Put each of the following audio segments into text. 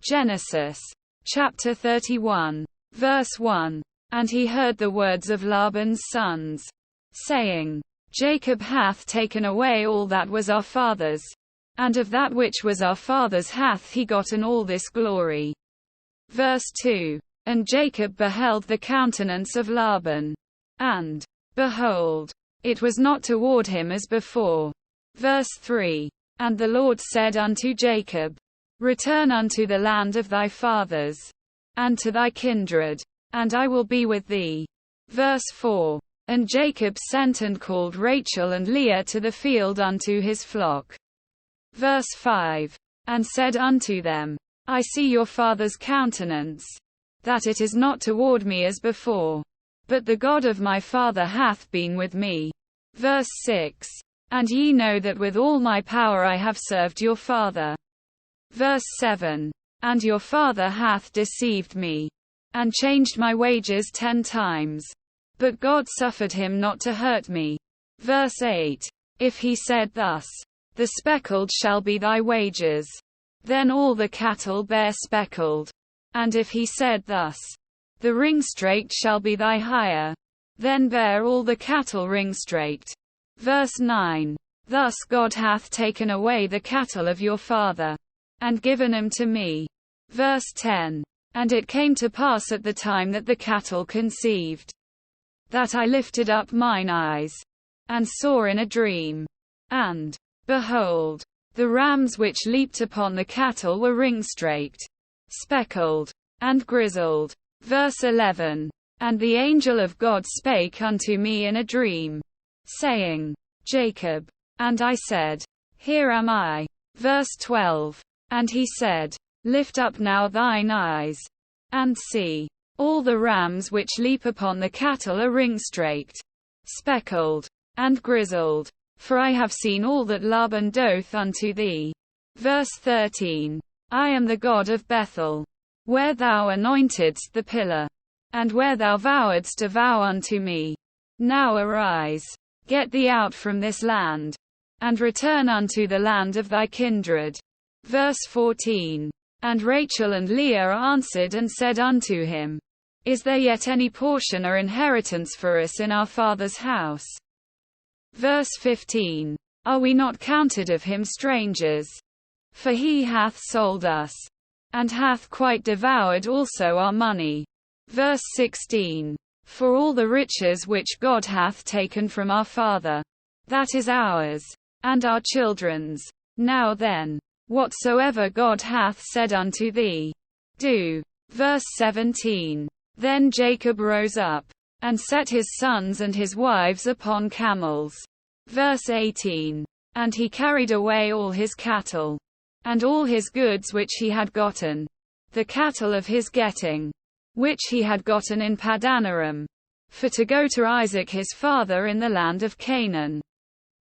Genesis chapter 31, verse 1. And he heard the words of Laban's sons, saying, Jacob hath taken away all that was our father's, and of that which was our father's hath he gotten all this glory. Verse 2. And Jacob beheld the countenance of Laban, and, behold, it was not toward him as before. Verse 3. And the Lord said unto Jacob, Return unto the land of thy fathers, and to thy kindred, and I will be with thee. Verse 4. And Jacob sent and called Rachel and Leah to the field unto his flock. Verse 5. And said unto them, I see your father's countenance, that it is not toward me as before, but the God of my father hath been with me. Verse 6. And ye know that with all my power I have served your father. Verse 7. And your father hath deceived me, and changed my wages 10 times. But God suffered him not to hurt me. Verse 8. If he said thus, The speckled shall be thy wages, then all the cattle bear speckled. And if he said thus, The ringstraked shall be thy hire, then bear all the cattle ringstraked. Verse 9. Thus God hath taken away the cattle of your father, and given them to me. Verse 10. And it came to pass at the time that the cattle conceived, that I lifted up mine eyes, and saw in a dream. And, behold, the rams which leaped upon the cattle were ringstraked, speckled, and grizzled. Verse 11. And the angel of God spake unto me in a dream, saying, Jacob. And I said, Here am I. Verse 12. And he said, Lift up now thine eyes, and see. All the rams which leap upon the cattle are ringstraked, speckled, and grizzled. For I have seen all that Laban doth unto thee. Verse 13. I am the God of Bethel, where thou anointedst the pillar, and where thou vowedst a vow unto me. Now arise, get thee out from this land, and return unto the land of thy kindred. Verse 14. And Rachel and Leah answered and said unto him, Is there yet any portion or inheritance for us in our father's house? Verse 15. Are we not counted of him strangers? For he hath sold us, and hath quite devoured also our money. Verse 16. For all the riches which God hath taken from our father, that is ours, and our children's. Now then, whatsoever God hath said unto thee, do. Verse 17. Then Jacob rose up, and set his sons and his wives upon camels. Verse 18. And he carried away all his cattle, and all his goods which he had gotten, the cattle of his getting, which he had gotten in Padanaram, for to go to Isaac his father in the land of Canaan.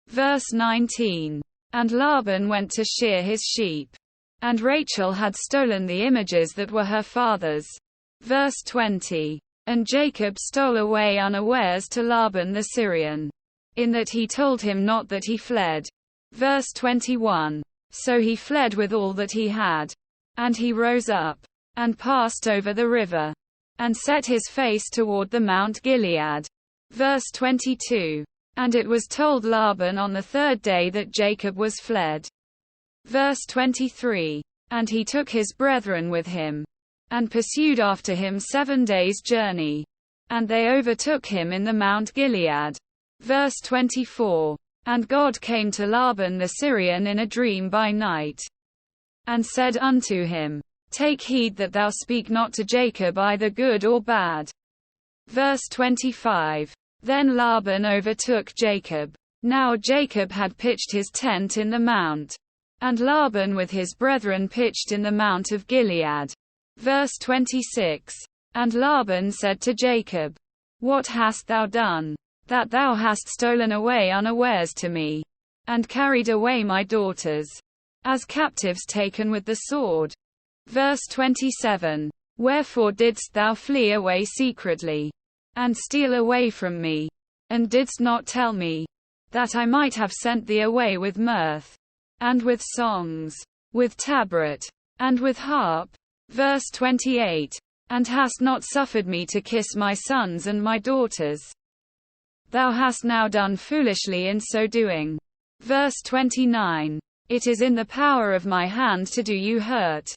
Verse 19. And Laban went to shear his sheep, and Rachel had stolen the images that were her father's. Verse 20. And Jacob stole away unawares to Laban the Syrian, in that he told him not that he fled. Verse 21. So he fled with all that he had. And he rose up, and passed over the river, and set his face toward the Mount Gilead. Verse 22. And it was told Laban on the 3rd day that Jacob was fled. Verse 23. And he took his brethren with him, and pursued after him 7 days' journey. And they overtook him in the Mount Gilead. Verse 24. And God came to Laban the Syrian in a dream by night, and said unto him, Take heed that thou speak not to Jacob either good or bad. Verse 25. Then Laban overtook Jacob. Now Jacob had pitched his tent in the mount, and Laban with his brethren pitched in the mount of Gilead. Verse 26. And Laban said to Jacob, What hast thou done, that thou hast stolen away unawares to me, and carried away my daughters, as captives taken with the sword? Verse 27. Wherefore didst thou flee away secretly, and steal away from me, and didst not tell me, that I might have sent thee away with mirth, and with songs, with tabret, and with harp? Verse 28. And hast not suffered me to kiss my sons and my daughters. Thou hast now done foolishly in so doing. Verse 29. It is in the power of my hand to do you hurt.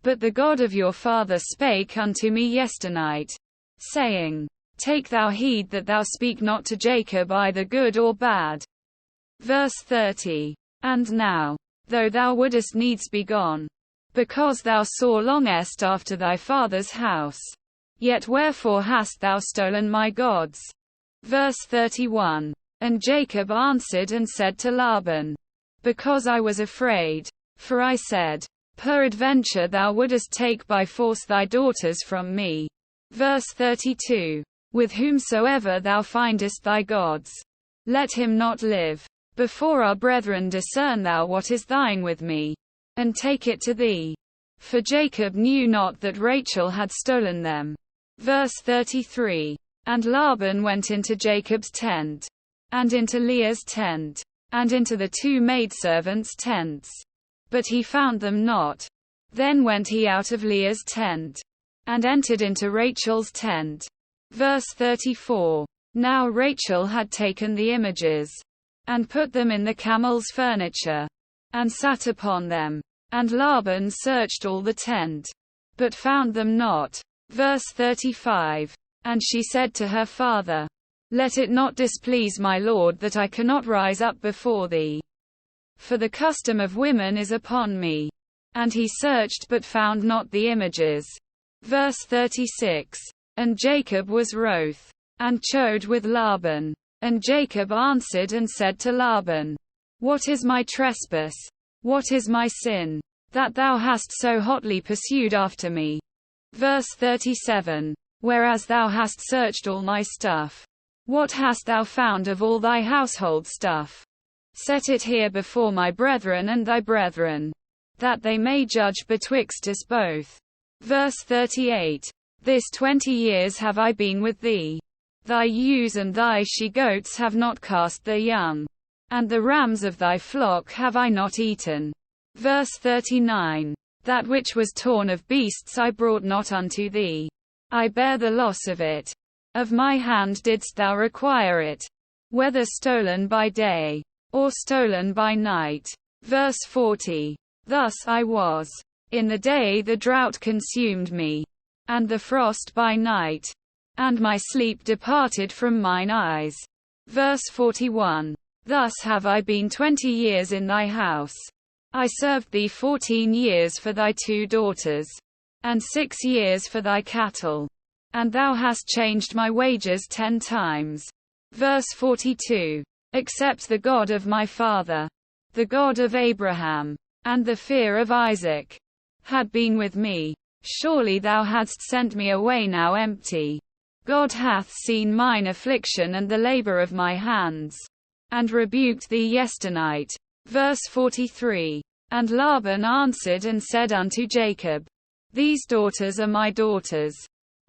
But the God of your father spake unto me yesternight, saying, Take thou heed that thou speak not to Jacob either good or bad. Verse 30. And now, though thou wouldest needs be gone, because thou sore longest after thy father's house, yet wherefore hast thou stolen my gods? Verse 31. And Jacob answered and said to Laban, Because I was afraid. For I said, Peradventure thou wouldest take by force thy daughters from me. Verse 32. With whomsoever thou findest thy gods, let him not live. Before our brethren discern thou what is thine with me, and take it to thee. For Jacob knew not that Rachel had stolen them. Verse 33. And Laban went into Jacob's tent, and into Leah's tent, and into the two maidservants' tents. But he found them not. Then went he out of Leah's tent, and entered into Rachel's tent. Verse 34. Now Rachel had taken the images, and put them in the camel's furniture, and sat upon them. And Laban searched all the tent, but found them not. Verse 35. And she said to her father, Let it not displease my lord that I cannot rise up before thee. For the custom of women is upon me. And he searched but found not the images. Verse 36. And Jacob was wroth, and chode with Laban. And Jacob answered and said to Laban, What is my trespass? What is my sin, that thou hast so hotly pursued after me? Verse 37. Whereas thou hast searched all my stuff, what hast thou found of all thy household stuff? Set it here before my brethren and thy brethren, that they may judge betwixt us both. Verse 38. This 20 years have I been with thee. Thy ewes and thy she-goats have not cast their young, and the rams of thy flock have I not eaten. Verse 39. That which was torn of beasts I brought not unto thee. I bear the loss of it. Of my hand didst thou require it, whether stolen by day, or stolen by night. Verse 40. Thus I was. In the day the drought consumed me, and the frost by night, and my sleep departed from mine eyes. Verse 41. Thus have I been 20 years in thy house. I served thee 14 years for thy 2 daughters, and 6 years for thy cattle. And thou hast changed my wages 10 times. Verse 42. Except the God of my father, the God of Abraham, and the fear of Isaac, had been with me, surely thou hadst sent me away now empty. God hath seen mine affliction and the labor of my hands, and rebuked thee yesternight. Verse 43. And Laban answered and said unto Jacob, These daughters are my daughters,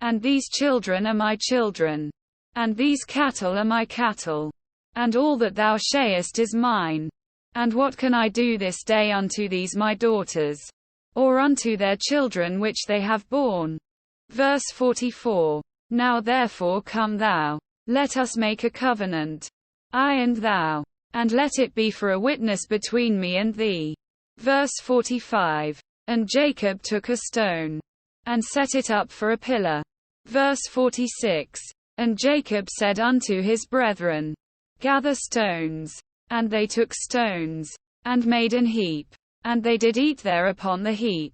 and these children are my children, and these cattle are my cattle, and all that thou shayest is mine. And what can I do this day unto these my daughters, or unto their children which they have borne? Verse 44. Now therefore come thou, let us make a covenant, I and thou, and let it be for a witness between me and thee. Verse 45. And Jacob took a stone, and set it up for a pillar. Verse 46. And Jacob said unto his brethren, Gather stones. And they took stones, and made an heap, and they did eat there upon the heap.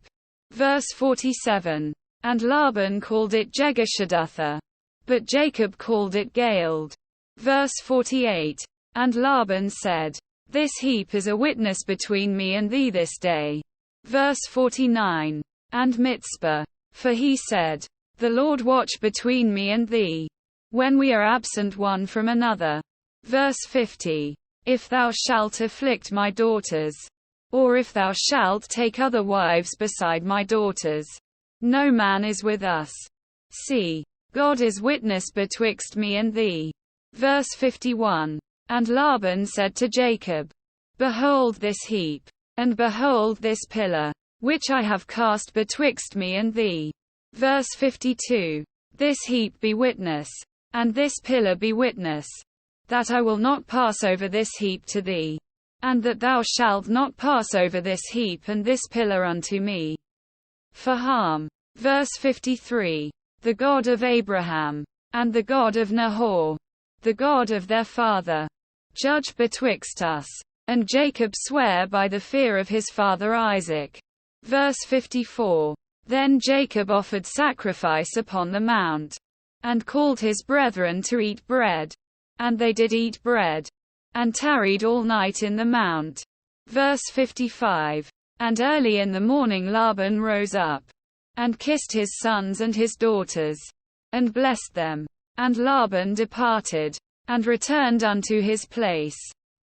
Verse 47. And Laban called it Jegarshaduthah, but Jacob called it Galeed. Verse 48. And Laban said, This heap is a witness between me and thee this day. Verse 49. And Mitzpah, for he said, The Lord watch between me and thee, when we are absent one from another. Verse 50. If thou shalt afflict my daughters, or if thou shalt take other wives beside my daughters, no man is with us. See, God is witness betwixt me and thee. Verse 51. And Laban said to Jacob, Behold this heap, and behold this pillar, which I have cast betwixt me and thee. Verse 52. This heap be witness, and this pillar be witness, that I will not pass over this heap to thee, and that thou shalt not pass over this heap and this pillar unto me, for harm. Verse 53. The God of Abraham, and the God of Nahor, the God of their father, judge betwixt us. And Jacob sware by the fear of his father Isaac. Verse 54. Then Jacob offered sacrifice upon the mount, and called his brethren to eat bread. And they did eat bread, and tarried all night in the mount. Verse 55. And early in the morning Laban rose up, and kissed his sons and his daughters, and blessed them. And Laban departed, and returned unto his place.